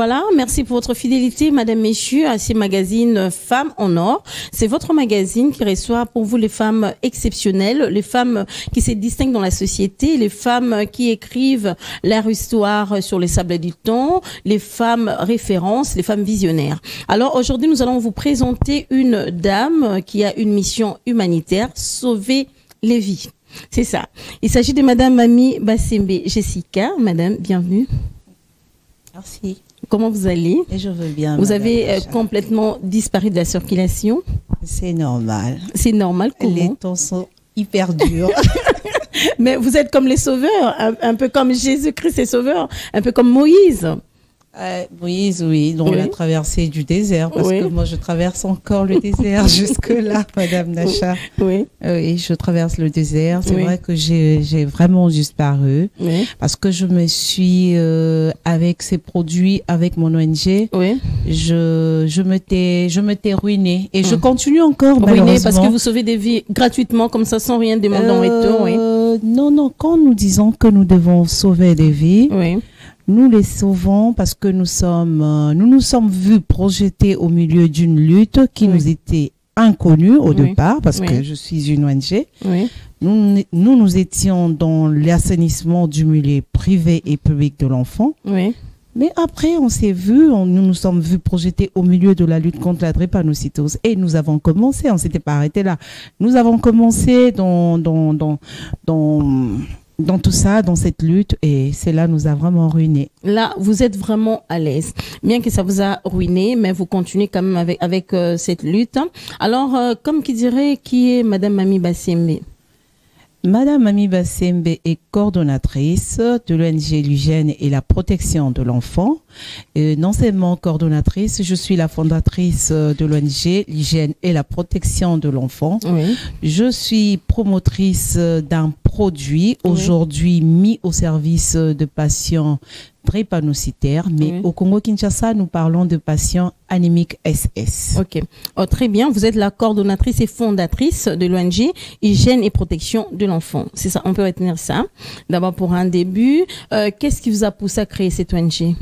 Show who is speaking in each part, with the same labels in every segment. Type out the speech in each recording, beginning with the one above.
Speaker 1: Voilà, merci pour votre fidélité, madame, messieurs, à ces magazines Femmes en Or. C'est votre magazine qui reçoit pour vous les femmes exceptionnelles, les femmes qui se distinguent dans la société, les femmes qui écrivent leur histoire sur les sables du temps, les femmes références, les femmes visionnaires. Alors aujourd'hui, nous allons vous présenter une dame qui a une mission humanitaire, sauver les vies. C'est ça. Il s'agit de madame Mami Bassembe Jessica. Madame, bienvenue.
Speaker 2: Merci.
Speaker 1: Comment vous allez?
Speaker 2: Et je veux bien.
Speaker 1: Vous avez complètement disparu de la circulation.
Speaker 2: C'est normal.
Speaker 1: C'est normal. Comment?
Speaker 2: Les temps sont hyper durs.
Speaker 1: Mais vous êtes comme les sauveurs, un peu comme Jésus-Christ est sauveur, un peu comme Moïse.
Speaker 2: Moïse, oui, dans la traversée du désert, parce que moi je traverse encore le désert jusque-là, madame Nacha. Oui, je traverse le désert. C'est vrai que j'ai vraiment disparu, parce que je me suis, avec ces produits, avec mon ONG, je m'étais ruinée. Et je continue encore,
Speaker 1: ruinée parce que vous sauvez des vies gratuitement, comme ça, sans rien demander en retour.
Speaker 2: Non, quand nous disons que nous devons sauver des vies, nous les sauvons parce que nous nous sommes vus projetés au milieu d'une lutte qui nous était inconnue au départ, parce que je suis une ONG. Nous étions dans l'assainissement du milieu privé et public de l'enfant. Mais après, on s'est vus, nous sommes vus projetés au milieu de la lutte contre la drépanocytose. Et nous avons commencé, on s'était pas arrêté là. Nous avons commencé dans tout ça, dans cette lutte, et cela nous a vraiment ruinés.
Speaker 1: Là, vous êtes vraiment à l'aise. Bien que ça vous a ruiné, mais vous continuez quand même avec cette lutte. Alors, comme qui dirait, qui est madame Mami Bassembe?
Speaker 2: Madame Mami Bassembe est coordonnatrice de l'ONG l'hygiène et la protection de l'enfant. Non seulement coordonnatrice, je suis la fondatrice de l'ONG l'hygiène et la protection de l'enfant. Je suis promotrice d'un produit aujourd'hui mis au service de patients drépanocytaires, mais au Congo-Kinshasa, nous parlons de patients anémiques SS.
Speaker 1: Ok. Oh, très bien. Vous êtes la coordonnatrice et fondatrice de l'ONG Hygiène et Protection de l'Enfant. C'est ça, on peut retenir ça. D'abord, pour un début, qu'est-ce qui vous a poussé à créer cette ONG?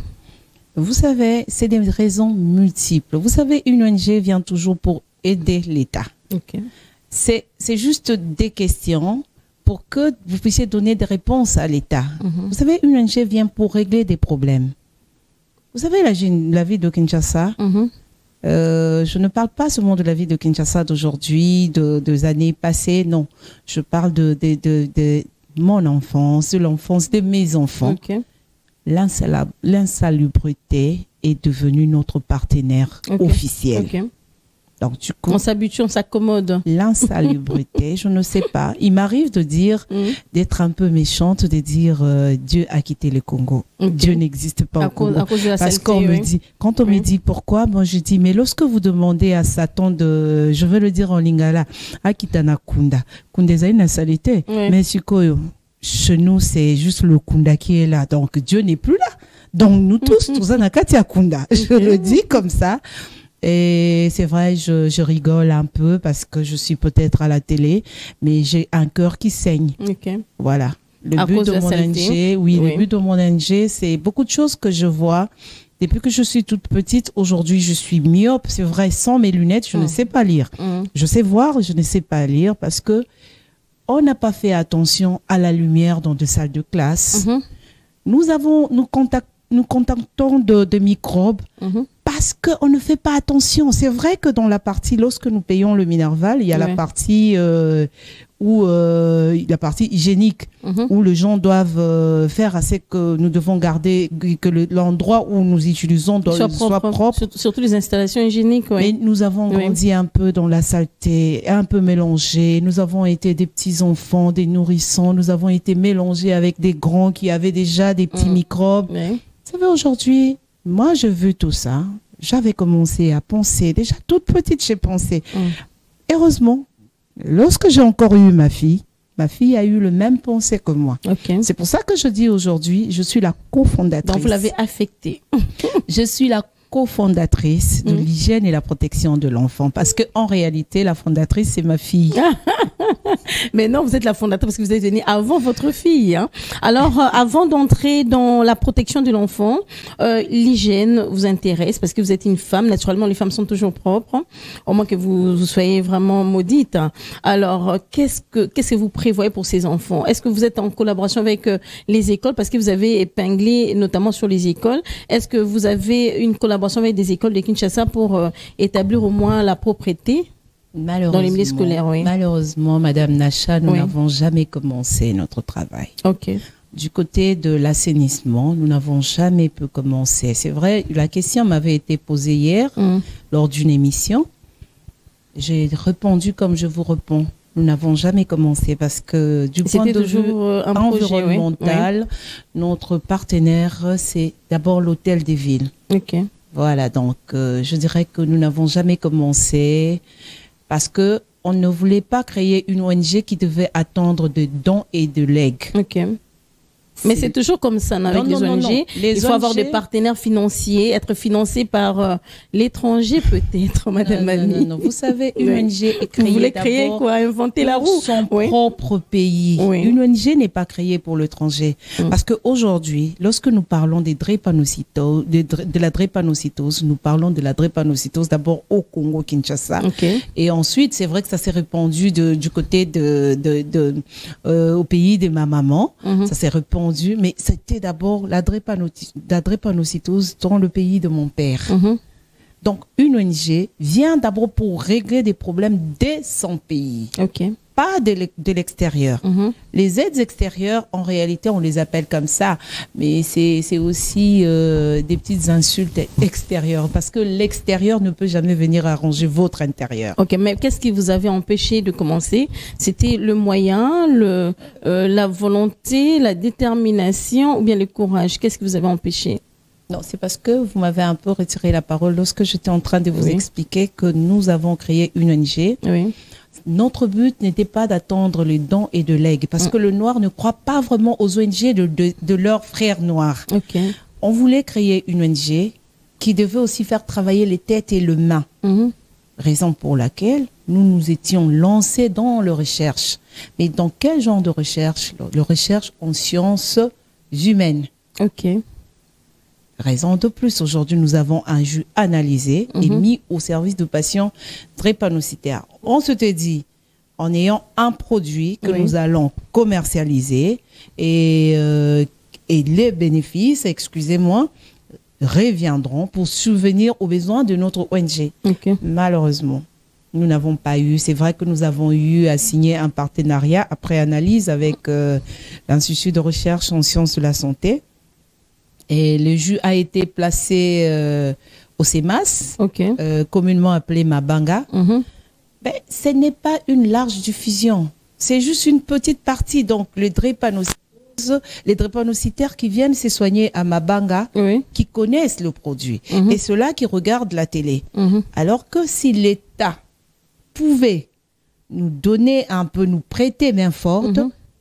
Speaker 2: Vous savez, c'est des raisons multiples. Vous savez, une ONG vient toujours pour aider l'État. C'est juste des questions pour que vous puissiez donner des réponses à l'État. Vous savez, une ONG vient pour régler des problèmes. Vous savez, la ville de Kinshasa, je ne parle pas seulement de la ville de Kinshasa d'aujourd'hui, des années passées, non. Je parle de mon enfance, de l'enfance de mes enfants. L'insalubrité est devenue notre partenaire officiel. Donc,
Speaker 1: on s'habitue, on s'accommode.
Speaker 2: L'insalubrité, je ne sais pas. Il m'arrive de dire, d'être un peu méchante, de dire Dieu a quitté le Congo. Dieu n'existe pas au Congo. Parce qu'on me dit, quand on me dit pourquoi, moi je dis, mais lorsque vous demandez à Satan de, je veux le dire en lingala, Akitana Kunda, Kundeza une salité, mais chez nous, c'est juste le Kunda qui est là. Donc, Dieu n'est plus là. Donc, nous tous, Katia Kunda. Je le dis comme ça. Et c'est vrai, je rigole un peu parce que je suis peut-être à la télé, mais j'ai un cœur qui saigne. Voilà. Le but de mon ONG, le but de mon ONG, c'est beaucoup de choses que je vois. Depuis que je suis toute petite, aujourd'hui, je suis myope. C'est vrai, sans mes lunettes, je ne sais pas lire. Je sais voir, je ne sais pas lire parce que on n'a pas fait attention à la lumière dans des salles de classe. Nous contactons de microbes parce qu'on ne fait pas attention. C'est vrai que dans la partie, lorsque nous payons le Minerval, il y a la partie la partie hygiénique où les gens doivent faire assez que nous devons garder que l'endroit où nous utilisons soit propre.
Speaker 1: Surtout les installations hygiéniques.
Speaker 2: Mais nous avons grandi un peu dans la saleté, un peu mélangé. Nous avons été des petits enfants, des nourrissons. Nous avons été mélangés avec des grands qui avaient déjà des petits microbes. Vous savez, aujourd'hui, moi, j'ai vu tout ça. J'avais commencé à penser. Déjà, toute petite, j'ai pensé. Heureusement, lorsque j'ai encore eu ma fille a eu le même pensée que moi. C'est pour ça que je dis aujourd'hui, je suis la cofondatrice.
Speaker 1: Donc, vous l'avez affectée.
Speaker 2: Je suis la cofondatrice de l'hygiène et la protection de l'enfant. Parce que en réalité, la fondatrice, c'est ma fille.
Speaker 1: Mais non, vous êtes la fondatrice parce que vous êtes venue avant votre fille. Hein. Alors, avant d'entrer dans la protection de l'enfant, l'hygiène vous intéresse parce que vous êtes une femme. Naturellement, les femmes sont toujours propres, hein, au moins que vous soyez vraiment maudite. Hein. Alors, qu'est-ce que vous prévoyez pour ces enfants? Est-ce que vous êtes en collaboration avec les écoles parce que vous avez épinglé notamment sur les écoles? Est-ce que vous avez une collaboration avec des écoles de Kinshasa pour établir au moins la propreté dans les milieux scolaires? Oui.
Speaker 2: Malheureusement, Madame Nacha, nous n'avons jamais commencé notre travail.
Speaker 1: Ok.
Speaker 2: Du côté de l'assainissement, nous n'avons jamais pu commencer. C'est vrai, la question m'avait été posée hier lors d'une émission. J'ai répondu comme je vous réponds. Nous n'avons jamais commencé parce que du point de vue environnemental, notre partenaire, c'est d'abord l'Hôtel des Villes.
Speaker 1: Ok.
Speaker 2: Voilà, donc je dirais que nous n'avons jamais commencé parce que on ne voulait pas créer une ONG qui devait attendre de dons et de legs.
Speaker 1: Ok. Mais c'est toujours comme ça avec les ONG. Non. Il faut avoir des partenaires financiers, être financé par l'étranger peut-être, Madame Mami.
Speaker 2: Non. Vous savez, une ONG est créée.
Speaker 1: Vous voulez créer quoi? Inventer la roue?
Speaker 2: Son propre pays. Oui. Une ONG n'est pas créée pour l'étranger. Parce qu'aujourd'hui, lorsque nous parlons des drépanocytoses, de la drépanocytose, nous parlons de la drépanocytose d'abord au Congo, Kinshasa.
Speaker 1: Okay.
Speaker 2: Et ensuite, c'est vrai que ça s'est répandu du côté au pays de ma maman. Ça s'est répandu. Mais c'était d'abord la drépanocytose dans le pays de mon père. Donc, une ONG vient d'abord pour régler des problèmes de son pays, pas de l'extérieur. Les aides extérieures, en réalité, on les appelle comme ça, mais c'est aussi des petites insultes extérieures, parce que l'extérieur ne peut jamais venir arranger votre intérieur.
Speaker 1: Ok, mais qu'est-ce qui vous avait empêché de commencer? C'était le moyen, la volonté, la détermination ou bien le courage? Qu'est-ce qui vous avait empêché?
Speaker 2: Non, c'est parce que vous m'avez un peu retiré la parole lorsque j'étais en train de vous expliquer que nous avons créé une ONG.
Speaker 1: Oui.
Speaker 2: Notre but n'était pas d'attendre les dons et de legs, parce que le noir ne croit pas vraiment aux ONG de leurs frères noirs. On voulait créer une ONG qui devait aussi faire travailler les têtes et les mains. Raison pour laquelle nous nous étions lancés dans la recherche. Mais dans quel genre de recherche? La recherche en sciences humaines. Raison de plus, aujourd'hui, nous avons un jus analysé et mis au service de patients drépanocytaires. On se dit, en ayant un produit que nous allons commercialiser et les bénéfices, excusez-moi, reviendront pour subvenir aux besoins de notre ONG. Malheureusement, nous n'avons pas eu. C'est vrai que nous avons eu à signer un partenariat après analyse avec l'Institut de recherche en sciences de la santé. Et le jus a été placé au CEMAS, communément appelé Mabanga. Ben, ce n'est pas une large diffusion. C'est juste une petite partie. Donc, les drépanocytaires qui viennent se soigner à Mabanga, qui connaissent le produit, et ceux-là qui regardent la télé. Alors que si l'État pouvait nous donner un peu, nous prêter main forte,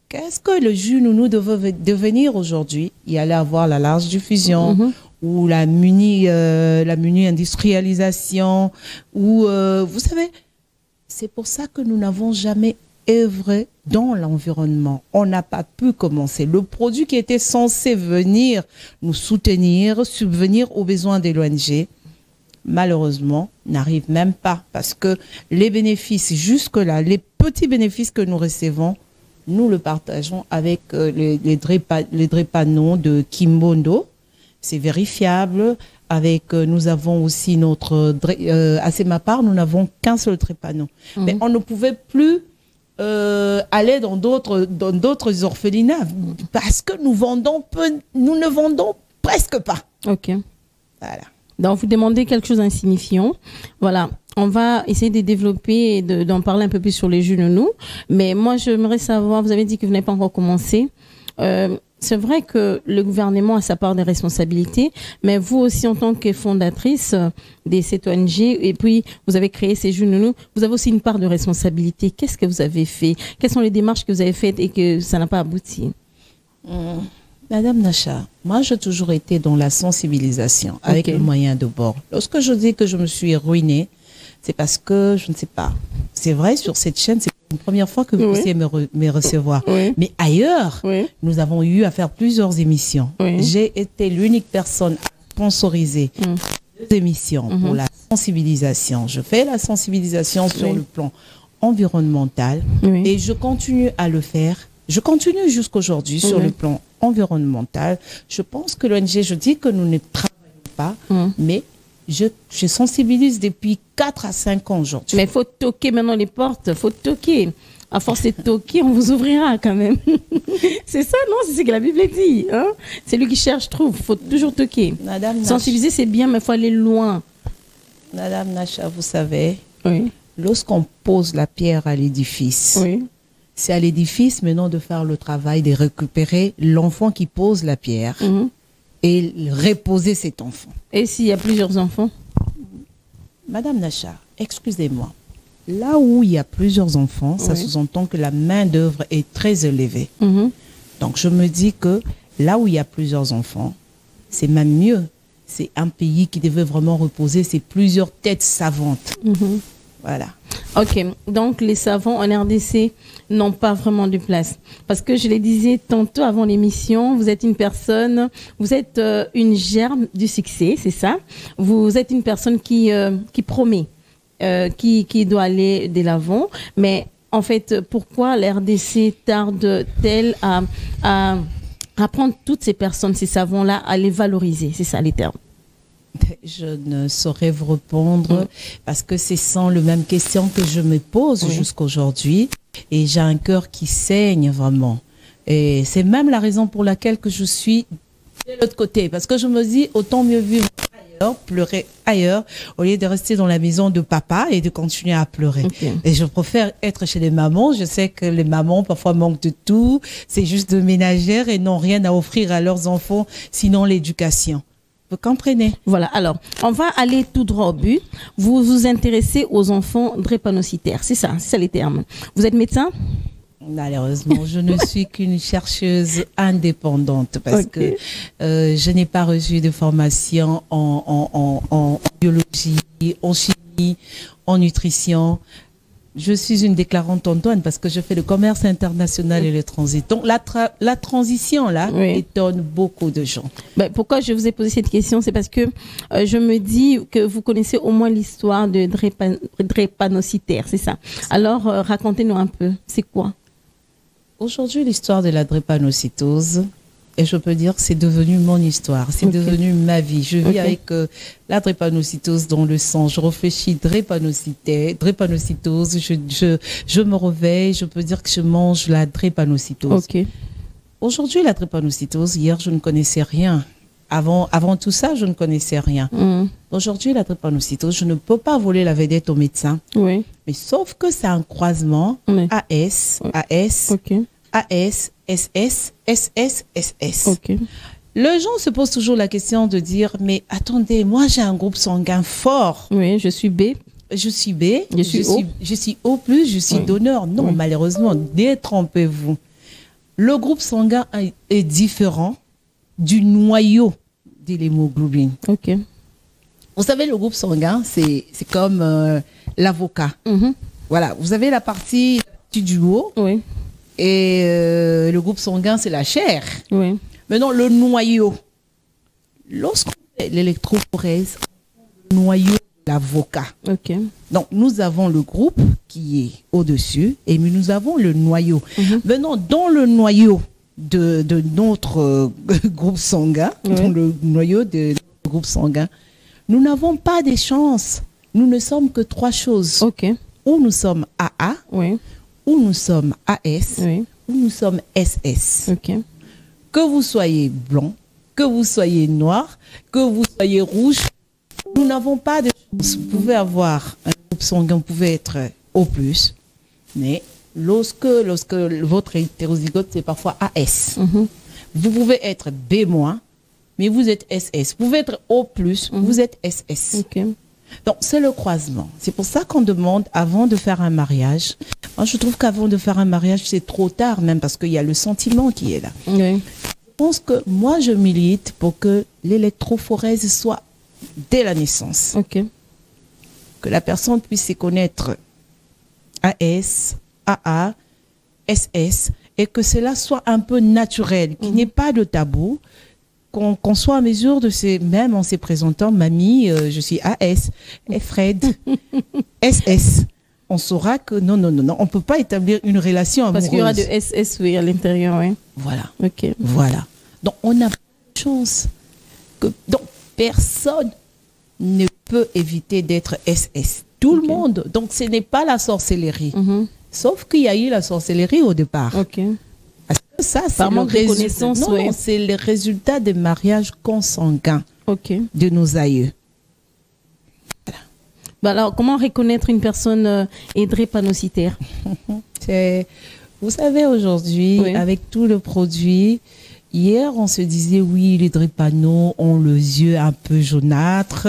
Speaker 2: qu'est-ce que le jus nounou devait devenir aujourd'hui? Il allait avoir la large diffusion ou la muni industrialisation ou vous savez, c'est pour ça que nous n'avons jamais œuvré dans l'environnement. On n'a pas pu commencer. Le produit qui était censé venir nous soutenir, subvenir aux besoins des l'ONG, malheureusement, n'arrive même pas parce que les bénéfices jusque-là, les petits bénéfices que nous recevons, nous le partageons avec les drépanos de Kimbondo. C'est vérifiable. Nous avons aussi notre... à ma part, nous n'avons qu'un seul drépano. Mais on ne pouvait plus aller dans d'autres orphelinats parce que nous ne vendons presque pas. Voilà.
Speaker 1: Donc, vous demandez quelque chose d'insignifiant. Voilà. On va essayer de développer et d'en parler un peu plus sur les jus nounous. Mais moi, j'aimerais savoir, vous avez dit que vous n'avez pas encore commencé. C'est vrai que le gouvernement a sa part des responsabilités, mais vous aussi, en tant que fondatrice de cette ONG, et puis vous avez créé ces jus nounous, vous avez aussi une part de responsabilité. Qu'est-ce que vous avez fait? Quelles sont les démarches que vous avez faites et que ça n'a pas abouti?
Speaker 2: Madame Nacha, moi j'ai toujours été dans la sensibilisation avec le moyen de bord. Lorsque je dis que je me suis ruinée, c'est parce que je ne sais pas. C'est vrai, sur cette chaîne, c'est une première fois que vous puissiez me recevoir. Mais ailleurs, nous avons eu à faire plusieurs émissions. J'ai été l'unique personne à sponsoriser 2 émissions pour la sensibilisation. Je fais la sensibilisation sur le plan environnemental et je continue à le faire. Je continue jusqu'aujourd'hui sur le plan environnemental. Je pense que l'ONG, je dis que nous ne travaillons pas, mais je sensibilise depuis 4 à 5 ans aujourd'hui.
Speaker 1: Mais il faut toquer maintenant les portes, il faut toquer. À force de toquer, on vous ouvrira quand même. C'est ça, non? C'est ce que la Bible dit. Hein? Celui qui cherche trouve, il faut toujours toquer.
Speaker 2: Madame
Speaker 1: sensibiliser, c'est bien, mais il faut aller loin.
Speaker 2: Madame Nacha, vous savez, lorsqu'on pose la pierre à l'édifice, c'est à l'édifice maintenant de faire le travail, de récupérer l'enfant qui pose la pierre et reposer cet enfant.
Speaker 1: Et s'il y a plusieurs enfants?
Speaker 2: Madame Nacha, excusez-moi. Là où il y a plusieurs enfants, ça sous-entend que la main-d'œuvre est très élevée. Donc je me dis que là où il y a plusieurs enfants, c'est même mieux. C'est un pays qui devait vraiment reposer ses plusieurs têtes savantes. Voilà.
Speaker 1: Ok, donc les savants en RDC n'ont pas vraiment de place. Parce que je le disais tantôt avant l'émission, vous êtes une personne, vous êtes une germe du succès, c'est ça? Vous êtes une personne qui promet, qui doit aller de l'avant. Mais en fait, pourquoi la RDC tarde-t-elle à prendre toutes ces personnes, ces savants-là, à les valoriser? C'est ça les termes.
Speaker 2: Je ne saurais vous répondre parce que c'est sans le même question que je me pose jusqu'aujourd'hui et j'ai un cœur qui saigne vraiment. Et c'est même la raison pour laquelle que je suis de l'autre côté parce que je me dis autant mieux vivre ailleurs, pleurer ailleurs au lieu de rester dans la maison de papa et de continuer à pleurer. Et je préfère être chez les mamans. Je sais que les mamans parfois manquent de tout. C'est juste de ménagères et n'ont rien à offrir à leurs enfants sinon l'éducation. Vous comprenez?
Speaker 1: Voilà, alors, on va aller tout droit au but. Vous vous intéressez aux enfants drépanocytaires, c'est ça les termes. Vous êtes médecin?
Speaker 2: Malheureusement, je ne suis qu'une chercheuse indépendante parce que je n'ai pas reçu de formation en biologie, en chimie, en nutrition. Je suis une déclarante Antoine parce que je fais le commerce international et le transit. Donc, la transition, là, étonne beaucoup de gens.
Speaker 1: Ben, pourquoi je vous ai posé cette question? C'est parce que je me dis que vous connaissez au moins l'histoire de drépanocytaire, c'est ça. Alors, racontez-nous un peu, c'est quoi?
Speaker 2: Aujourd'hui, l'histoire de la drépanocytose, et je peux dire que c'est devenu mon histoire, c'est devenu ma vie. Je vis avec la drépanocytose dans le sang. Je réfléchis drépanocytose, je me réveille, je peux dire que je mange la drépanocytose. Aujourd'hui, la drépanocytose, hier, je ne connaissais rien. Avant tout ça, je ne connaissais rien. Aujourd'hui, la drépanocytose, je ne peux pas voler la vedette au médecin. Mais sauf que c'est un croisement AS, SS, SS. Les gens se posent toujours la question de dire, mais attendez, moi j'ai un groupe sanguin fort.
Speaker 1: Oui, je suis B.
Speaker 2: Je suis B. Je suis O+, je suis donneur. Non, malheureusement, détrompez-vous. Le groupe sanguin est différent du noyau de l'hémoglobine. Vous savez, le groupe sanguin, c'est comme l'avocat. Voilà, vous avez la partie du haut. Et le groupe sanguin, c'est la chair. Maintenant, le noyau. Lorsqu'on fait l'électrophorèse, le noyau de l'avocat. Donc, nous avons le groupe qui est au-dessus et nous avons le noyau. Maintenant, dans le noyau de notre groupe sanguin, dans le noyau de notre groupe sanguin, nous n'avons pas de chance. Nous ne sommes que 3 choses. Ou nous sommes AA, où nous sommes AS, où nous sommes SS. Que vous soyez blanc, que vous soyez noir, que vous soyez rouge, nous n'avons pas de chance. Vous pouvez avoir un groupe sanguin, vous pouvez être O+, mais lorsque votre hétérozygote, c'est parfois AS. Vous pouvez être B-, mais vous êtes SS. Vous pouvez être O+, vous êtes SS. Donc, c'est le croisement. C'est pour ça qu'on demande, avant de faire un mariage, moi je trouve qu'avant de faire un mariage, c'est trop tard même, parce qu'il y a le sentiment qui est là. pense que moi, je milite pour que l'électrophorèse soit dès la naissance.
Speaker 1: Ok.
Speaker 2: Que la personne puisse se connaître AS, AA, SS, et que cela soit un peu naturel, qu'il n'y ait pas de tabou, qu'on soit en mesure de se, même en se présentant, mamie, je suis AS, et Fred, SS. On saura que non, on ne peut pas établir une relation amoureuse.
Speaker 1: Parce qu'il y aura de SS, oui, à l'intérieur, oui.
Speaker 2: Voilà.
Speaker 1: Ok.
Speaker 2: Voilà. Donc, on a une chose que donc, personne ne peut éviter d'être SS. Tout le monde. Donc, ce n'est pas la sorcellerie. Sauf qu'il y a eu la sorcellerie au départ.
Speaker 1: Ok.
Speaker 2: Parce que ça, c'est le résultat. Non, c'est le résultat des mariages consanguins de nos aïeux. Voilà.
Speaker 1: Bah alors, comment reconnaître une personne drépanocytaire?
Speaker 2: Vous savez, aujourd'hui, avec tout le produit, hier, on se disait, oui, les drépanots ont les yeux un peu jaunâtres.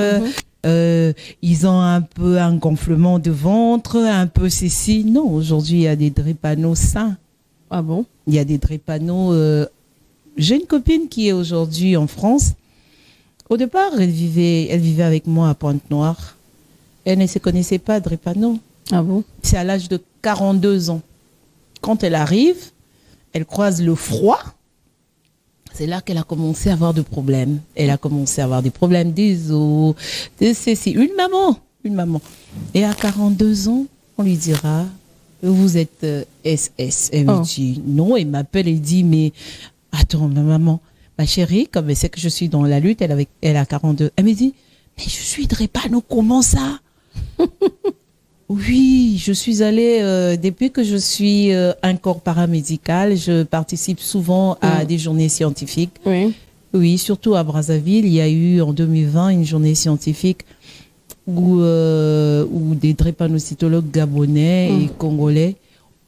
Speaker 2: Ils ont un peu un gonflement de ventre, un peu ceci. Non, aujourd'hui, il y a des drépanots sains.
Speaker 1: Ah bon?
Speaker 2: Il y a des drépanots. J'ai une copine qui est aujourd'hui en France. Au départ, elle vivait avec moi à Pointe-Noire. Elle ne se connaissait pas drépano.
Speaker 1: Ah bon?
Speaker 2: C'est à l'âge de 42 ans. Quand elle arrive, elle croise le froid. C'est là qu'elle a commencé à avoir des problèmes. Elle a commencé à avoir des problèmes des os, de ceci. Une maman. Et à 42 ans, on lui dira, vous êtes SS. Elle me dit non. Elle m'appelle et dit, mais attends, ma maman, ma chérie, comme elle sait que je suis dans la lutte, elle a 42. Elle me dit, mais je suis drépano, comment ça? Oui, je suis allée, depuis que je suis un corps paramédical, je participe souvent à des journées scientifiques. Oui, surtout à Brazzaville, il y a eu en 2020 une journée scientifique où des drépanocytologues gabonais et congolais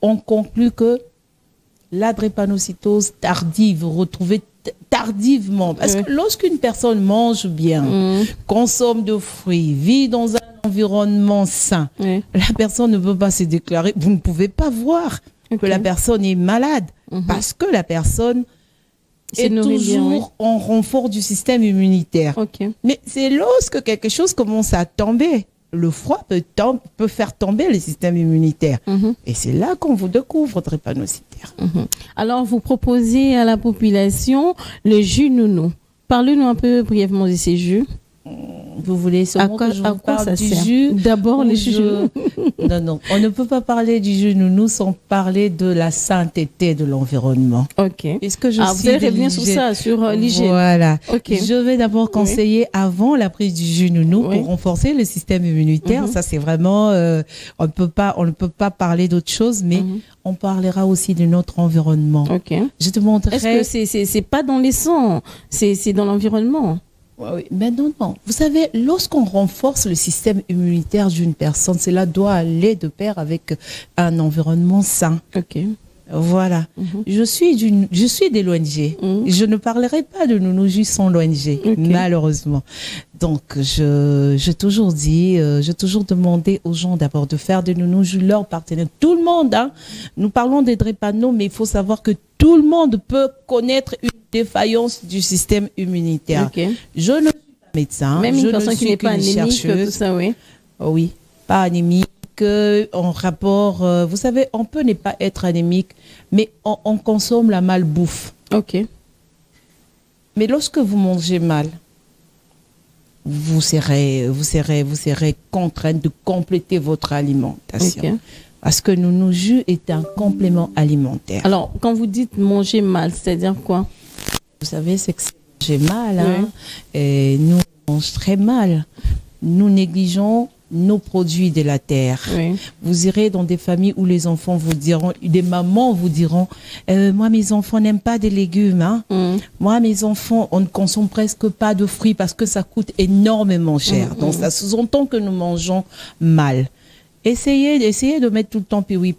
Speaker 2: ont conclu que la drépanocytose tardive, retrouvée tardivement, parce que lorsqu'une personne mange bien, consomme de fruits, vit dans un environnement sain, la personne ne peut pas se déclarer, vous ne pouvez pas voir que la personne est malade, parce que la personne est toujours en renfort du système immunitaire. Mais c'est lorsque quelque chose commence à tomber, le froid peut faire tomber le système immunitaire. Et c'est là qu'on vous découvre drépanocytaire.
Speaker 1: Alors, vous proposez à la population le jus nounou. Parlez-nous un peu brièvement de ces jus.
Speaker 2: Vous voulez seulement que je vous parle du jus?
Speaker 1: D'abord, les jus.
Speaker 2: Non, on ne peut pas parler du jus nounou sans parler de la sainteté de l'environnement.
Speaker 1: Ok.
Speaker 2: Puisque vous
Speaker 1: allez revenir sur ça, sur l'hygiène.
Speaker 2: Voilà. Je vais d'abord conseiller avant la prise du jus nounou pour renforcer le système immunitaire. Ça, c'est vraiment, on ne peut pas parler d'autre chose, mais on parlera aussi de notre environnement. Je te montrerai.
Speaker 1: Est-ce que c'est pas dans les sangs, c'est dans l'environnement?
Speaker 2: Oui, mais non. Vous savez, lorsqu'on renforce le système immunitaire d'une personne, cela doit aller de pair avec un environnement sain. Voilà. Je suis de l'ONG. Je ne parlerai pas de nounou juste sans l'ONG, malheureusement. Donc, j'ai toujours dit, j'ai toujours demandé aux gens d'abord de faire de nounou leur partenaire. Tout le monde, hein. Nous parlons des drépanots, mais il faut savoir que tout le monde peut connaître une défaillance du système immunitaire. Je ne suis pas médecin.
Speaker 1: Même une personne qui n'est pas anémique, tout ça,
Speaker 2: oui, pas anémique. En rapport, vous savez, on peut ne pas être anémique, mais on consomme la malbouffe. Mais lorsque vous mangez mal, vous serez contraint de compléter votre alimentation. Parce que le jus est un complément alimentaire.
Speaker 1: Alors, quand vous dites manger mal, c'est-à-dire quoi?
Speaker 2: Vous savez, c'est que c'est manger mal. Hein? Et nous, on mange très mal. Nous négligeons nos produits de la terre. Vous irez dans des familles où les enfants vous diront, des mamans vous diront, moi mes enfants n'aiment pas des légumes, hein. Moi mes enfants, on ne consomme presque pas de fruits parce que ça coûte énormément cher. Donc ça sous-entend que nous mangeons mal. Essayez de mettre tout le temps PWI+.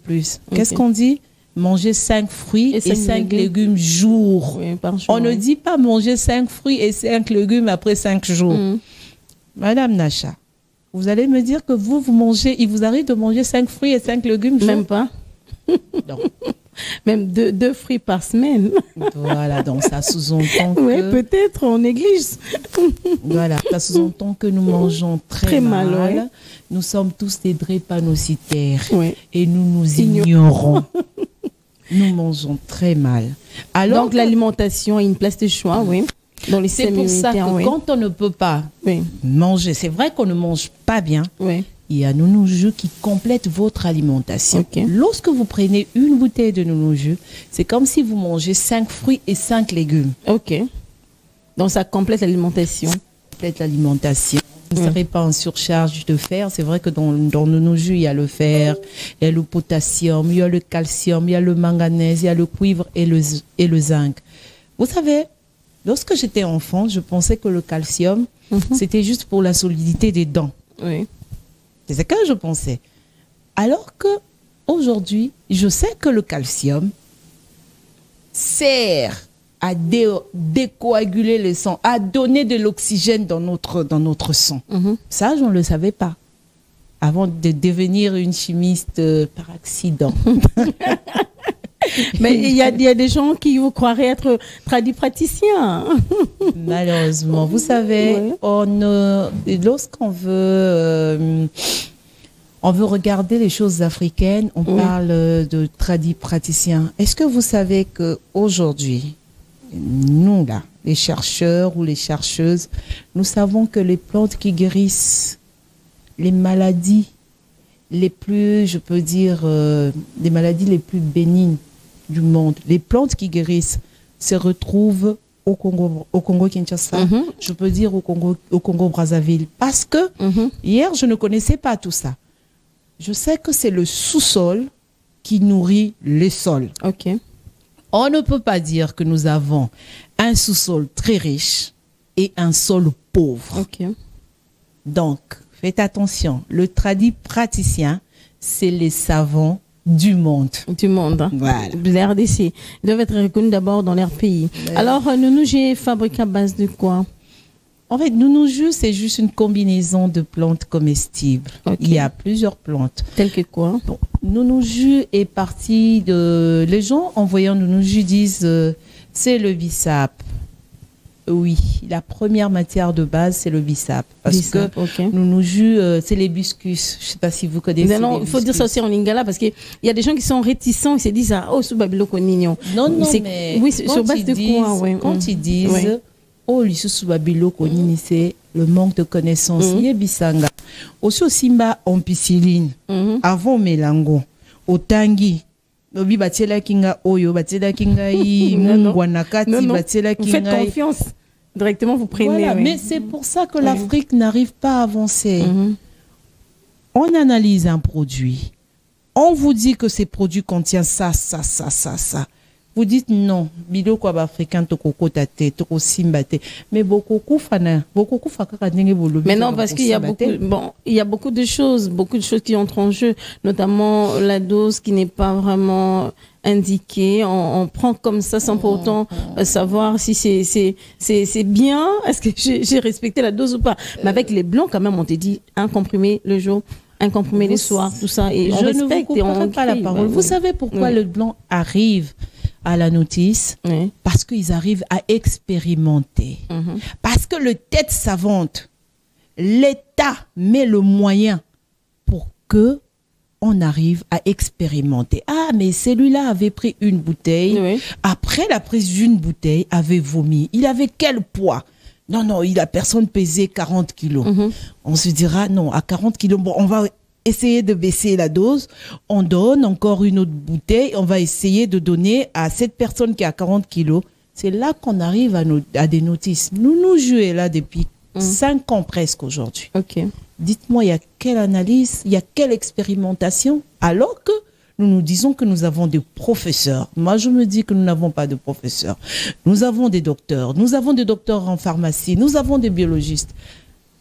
Speaker 2: Qu'est-ce qu'on dit? Manger 5 fruits et 5 légumes jour.
Speaker 1: Par jour.
Speaker 2: On ne dit pas manger 5 fruits et 5 légumes après 5 jours. Madame Nacha, vous allez me dire que vous mangez, il vous arrive de manger 5 fruits et 5 légumes jour?
Speaker 1: Même pas.
Speaker 2: Non.
Speaker 1: Même deux fruits par semaine.
Speaker 2: Voilà, donc ça sous-entend que...
Speaker 1: Oui, peut-être, on néglige.
Speaker 2: Voilà, ça sous-entend que nous mangeons très mal. Ouais. Nous sommes tous des drépanocytaires.
Speaker 1: Oui.
Speaker 2: Et nous nous ignorons. Nous mangeons très mal. Alors
Speaker 1: donc l'alimentation a une place de choix, oui.
Speaker 2: C'est pour ça que quand on ne peut pas manger, c'est vrai qu'on ne mange pas bien.
Speaker 1: Oui.
Speaker 2: Il y a Nounou Jus qui complète votre alimentation.
Speaker 1: Okay.
Speaker 2: Lorsque vous prenez une bouteille de Nounou Jus, c'est comme si vous mangez 5 fruits et 5 légumes.
Speaker 1: Ok. Donc ça complète l'alimentation.
Speaker 2: Ça complète l'alimentation. Vous ne serez pas en surcharge de fer. C'est vrai que dans Nounou Jus, il y a le fer, il y a le potassium, il y a le calcium, il y a le manganèse, il y a le cuivre et le zinc. Vous savez, lorsque j'étais enfant, je pensais que le calcium, c'était juste pour la solidité des dents.
Speaker 1: Oui.
Speaker 2: C'est ce que je pensais. Alors que aujourd'hui, je sais que le calcium sert à décoaguler le sang, à donner de l'oxygène dans notre sang. Ça, je ne le savais pas avant de devenir une chimiste par accident.
Speaker 1: Mais il y a des gens qui vous croiraient être tradipraticiens.
Speaker 2: Malheureusement, vous savez, lorsqu'on veut regarder les choses africaines, on parle de tradipraticiens. Est-ce que vous savez qu'aujourd'hui, nous là, les chercheurs ou les chercheuses, nous savons que les plantes qui guérissent les maladies les plus, je peux dire, les maladies les plus bénignes du monde, les plantes qui guérissent se retrouvent au Congo Kinshasa, je peux dire au Congo Brazzaville, parce que hier je ne connaissais pas tout ça. Je sais que c'est le sous-sol qui nourrit les sols.
Speaker 1: Ok.
Speaker 2: On ne peut pas dire que nous avons un sous-sol très riche et un sol pauvre.
Speaker 1: Ok.
Speaker 2: Donc, faites attention, le tradipraticien, c'est les savants du monde.
Speaker 1: Du monde. Hein.
Speaker 2: Voilà.
Speaker 1: L'RDC. Ils doivent être reconnus d'abord dans leur pays. Ouais. Alors, Nounou Jus est fabriqué à base de quoi?
Speaker 2: En fait, Nounou Jus, c'est juste une combinaison de plantes comestibles. Okay. Il y a plusieurs plantes.
Speaker 1: Telles que quoi?
Speaker 2: Bon, Nounou Jus est parti de... Les gens, en voyant Nounou Jus, disent c'est le bissap. Oui, la première matière de base, c'est le bissap. Parce que Nounou Jus, c'est l'hibiscus. Je ne sais pas si vous connaissez.
Speaker 1: Non, il faut dire ça aussi en lingala parce qu'il y a des gens qui sont réticents, ils se disent « Oh, sous Babilo Konignon ».
Speaker 2: Non, mais
Speaker 1: oui, sur base de quoi, ouais.
Speaker 2: Quand ils disent « Oh, sous Babilo Konignon », c'est le manque de connaissances. Il y a bisanga. Aussi, au Simba, en pisciline, avant Mélango, au Tanguy, vous faites
Speaker 1: confiance. Directement, vous prenez.
Speaker 2: Voilà, mais c'est pour ça que l'Afrique n'arrive pas à avancer. On analyse un produit. On vous dit que ces produits contiennent ça. Vous dites non. Bilo quoi africain to koko tate, to simbate. Mais beaucoup fana.
Speaker 1: Mais non, parce qu'il y a il y a beaucoup de choses qui entrent en jeu, notamment la dose qui n'est pas vraiment indiquée. On prend comme ça sans pour autant savoir si c'est bien. Est-ce que j'ai respecté la dose ou pas? Mais avec les blancs, quand même, on te dit un comprimé le jour, un comprimé le soir, tout ça. Et on respecte et on
Speaker 2: pas la parole. Vous savez pourquoi le blanc arrive à la notice? Parce qu'ils arrivent à expérimenter. Parce que le tête savante, l'État met le moyen pour que on arrive à expérimenter. Ah, mais celui-là avait pris une bouteille. Après la prise d'une bouteille, avait vomi. Il avait quel poids? Non, la personne pesait 40 kilos. On se dira, non, à 40 kilos, bon, on va essayer de baisser la dose. On donne encore une autre bouteille. On va essayer de donner à cette personne qui a 40 kilos. C'est là qu'on arrive à des notices. Nounou Jus est là depuis 5 ans presque aujourd'hui.
Speaker 1: Ok.
Speaker 2: Dites-moi, il y a quelle analyse, il y a quelle expérimentation, alors que nous disons que nous avons des professeurs. Moi, je me dis que nous n'avons pas de professeurs. Nous avons des docteurs en pharmacie, nous avons des biologistes.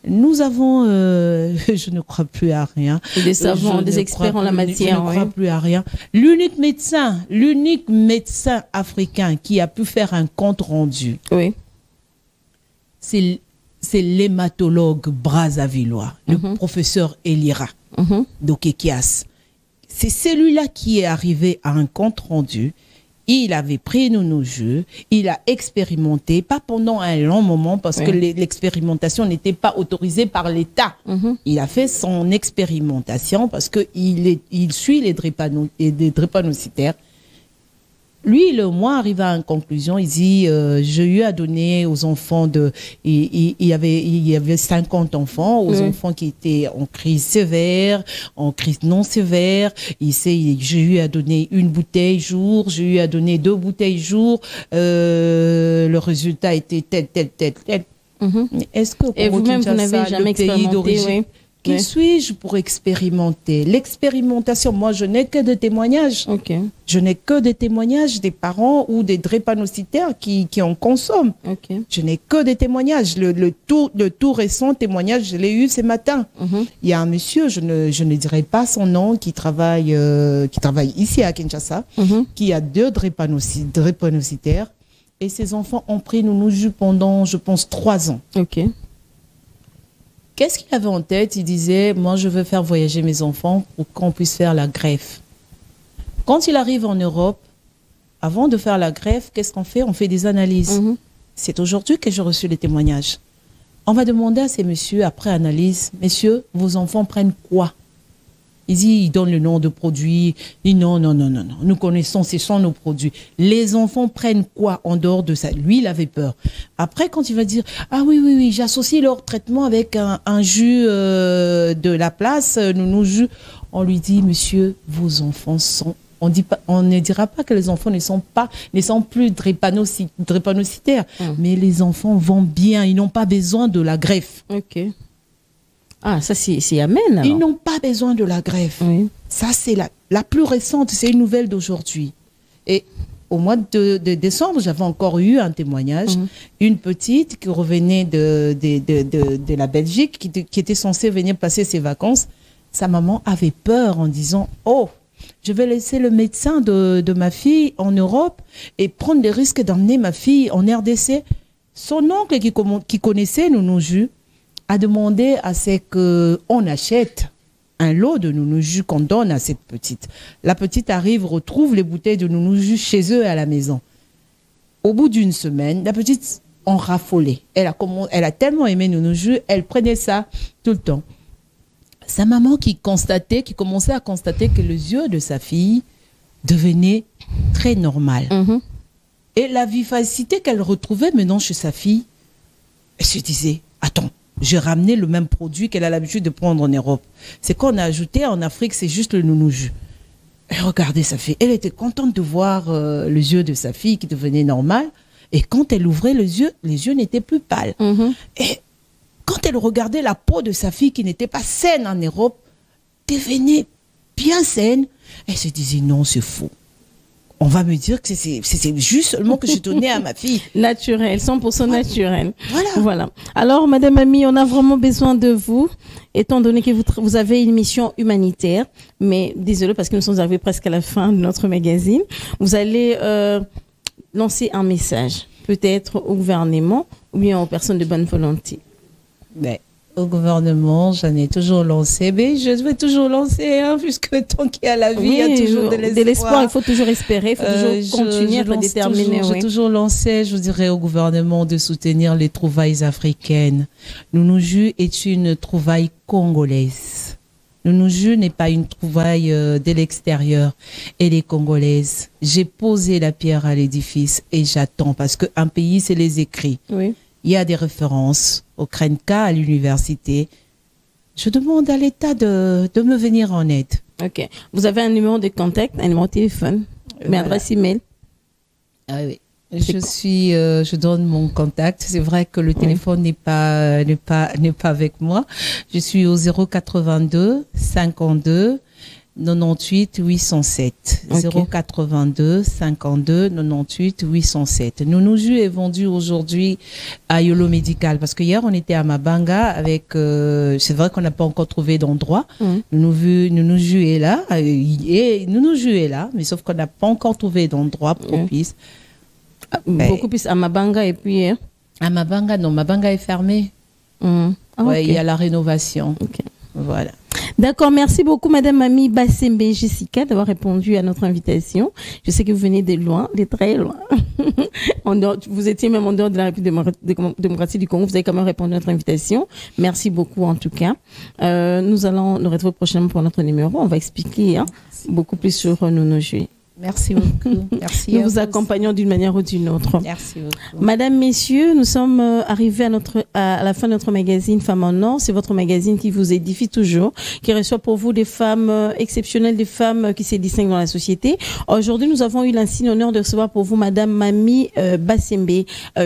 Speaker 2: Nous avons, je ne crois plus à rien.
Speaker 1: Des savants, des experts en la matière.
Speaker 2: Je ne crois plus à rien. L'unique médecin africain qui a pu faire un compte rendu, c'est l'hématologue brazzavillois, le professeur Elira d'Okekias. c'est celui-là qui est arrivé à un compte rendu. Il avait pris nos jeux, il a expérimenté, pas pendant un long moment parce que l'expérimentation n'était pas autorisée par l'État. Il a fait son expérimentation parce qu'il suit les drépanocytaires. Lui, le mois arrive à une conclusion, il dit, j'ai eu à donner aux enfants il y avait 50 enfants, aux enfants qui étaient en crise sévère, en crise non sévère. J'ai eu à donner 1 bouteille jour, j'ai eu à donner 2 bouteilles jour, le résultat était tel. Est-ce que
Speaker 1: et vous-même, vous n'avez jamais expérimenté,
Speaker 2: Qui suis-je pour expérimenter? L'expérimentation, moi, je n'ai que des témoignages. Je n'ai que des témoignages des parents ou des drépanocytaires qui en consomment. Je n'ai que des témoignages. Le tout récent témoignage, je l'ai eu ce matin. Il y a un monsieur, je ne dirai pas son nom, qui travaille ici à Kinshasa, qui a 2 drépanocytaires. Et ses enfants ont pris Nounou-Ju pendant, je pense, 3 ans. Qu'est-ce qu'il avait en tête? Il disait, moi, je veux faire voyager mes enfants pour qu'on puisse faire la greffe. Quand il arrive en Europe, avant de faire la greffe, qu'est-ce qu'on fait? On fait des analyses. C'est aujourd'hui que j'ai reçu les témoignages. On va demander à ces messieurs, après analyse, messieurs, vos enfants prennent quoi? Il dit, il donne le nom de produit. Il dit, non, nous connaissons, ce sont nos produits. Les enfants prennent quoi en dehors de ça? Lui, il avait peur. Après, quand il va dire, ah oui, j'associe leur traitement avec un jus de la place, Nounou-Ju, on lui dit, monsieur, vos enfants sont... On ne dira pas que les enfants ne sont plus drépanocytaires, mais les enfants vont bien, ils n'ont pas besoin de la greffe.
Speaker 1: Ah, ça c'est amen. Alors.
Speaker 2: Ils n'ont pas besoin de la greffe. Ça, c'est la plus récente, c'est une nouvelle d'aujourd'hui. Et au mois de décembre, j'avais encore eu un témoignage. Une petite qui revenait de la Belgique, qui était censée venir passer ses vacances. Sa maman avait peur en disant, oh, je vais laisser le médecin de ma fille en Europe et prendre le risque d'emmener ma fille en RDC. Son oncle qui connaissait Nounou-Ju a demandé à ce qu'on achète un lot de Nounou-Ju qu'on donne à cette petite. La petite arrive, retrouve les bouteilles de Nounou-Ju chez eux à la maison. Au bout d'une semaine, la petite en raffolait. Elle a tellement aimé Nounou-Ju, elle prenait ça tout le temps. Sa maman qui commençait à constater que les yeux de sa fille devenaient très normaux. Et la vivacité qu'elle retrouvait maintenant chez sa fille, elle se disait, attends, j'ai ramené le même produit qu'elle a l'habitude de prendre en Europe. C'est qu'on a ajouté en Afrique, c'est juste le Nounou-Ju. Elle regardait sa fille. Elle était contente de voir les yeux de sa fille qui devenaient normaux. Et quand elle ouvrait les yeux n'étaient plus pâles. Et quand elle regardait la peau de sa fille qui n'était pas saine en Europe, devenait bien saine, elle se disait non, c'est faux. On va me dire que c'est juste seulement que j'ai donné à ma fille.
Speaker 1: Naturel, 100% naturel. Voilà. Alors, Madame Ami, on a vraiment besoin de vous, étant donné que vous avez une mission humanitaire. Mais désolé parce que nous sommes arrivés presque à la fin de notre magazine. Vous allez lancer un message, peut-être au gouvernement ou bien aux personnes de bonne volonté.
Speaker 2: Au gouvernement, j'en ai toujours lancé, mais je vais toujours lancer, hein, puisque tant qu'il y a la vie, il y a toujours de l'espoir.
Speaker 1: Il faut toujours espérer, il faut toujours continuer à être déterminé.
Speaker 2: J'ai toujours lancé, je dirais au gouvernement de soutenir les trouvailles africaines. Nounou-Ju est une trouvaille congolaise. Nounou-Ju n'est pas une trouvaille de l'extérieur, elle est congolaise. J'ai posé la pierre à l'édifice et j'attends, parce qu'un pays, c'est les écrits. Il y a des références au Krenka, à l'université. Je demande à l'État de me venir en aide.
Speaker 1: Ok. Vous avez un numéro de contact, un numéro de téléphone, une adresse email.
Speaker 2: Ah oui. Je donne mon contact. C'est vrai que le téléphone n'est pas avec moi. Je suis au 082 52 98 807. 082 52 98 807. Nounou-Ju est vendu aujourd'hui à Yolo Médical parce que hier on était à Mabanga avec c'est vrai qu'on n'a pas encore trouvé d'endroit. Nounou-Ju est là Nounou-Ju est là, mais sauf qu'on n'a pas encore trouvé d'endroit propice.
Speaker 1: Beaucoup plus à Mabanga et puis
Speaker 2: à Mabanga, non, Mabanga est fermé. Il y a la rénovation. Voilà.
Speaker 1: D'accord, merci beaucoup Madame Mamie Bassembe Jessica d'avoir répondu à notre invitation. Je sais que vous venez de loin, de très loin. Vous étiez même en dehors de la République démocratique du Congo, vous avez quand même répondu à notre invitation. Merci beaucoup en tout cas. Nous allons nous retrouver prochainement pour notre numéro. On va expliquer beaucoup plus sur nos jeux.
Speaker 2: Merci beaucoup. Merci.
Speaker 1: Nous vous accompagnons d'une manière ou d'une autre.
Speaker 2: Merci beaucoup.
Speaker 1: Madame, messieurs, nous sommes arrivés à la fin de notre magazine Femmes en Or. C'est votre magazine qui vous édifie toujours, qui reçoit pour vous des femmes exceptionnelles, des femmes qui se distinguent dans la société. Aujourd'hui, nous avons eu l'insigne honneur de recevoir pour vous Madame Mamie Bassembe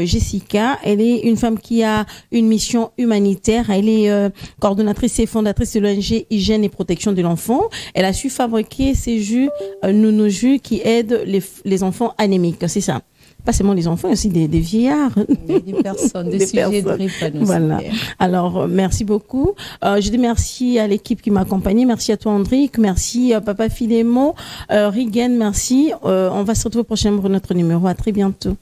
Speaker 1: Jessica. Elle est une femme qui a une mission humanitaire. Elle est coordonnatrice et fondatrice de l'ONG Hygiène et Protection de l'Enfant. Elle a su fabriquer ces jus, nos jus qui aident les enfants anémiques, c'est ça. Pas seulement les enfants, aussi des vieillards.
Speaker 2: Des personnes, des sujets de drépanocytaires.
Speaker 1: Voilà. Alors, merci beaucoup. Je dis merci à l'équipe qui m'a accompagnée. Merci à toi, Andrick. Merci à Papa Philémon. Rigen, merci. On va se retrouver prochainement pour notre numéro. À très bientôt.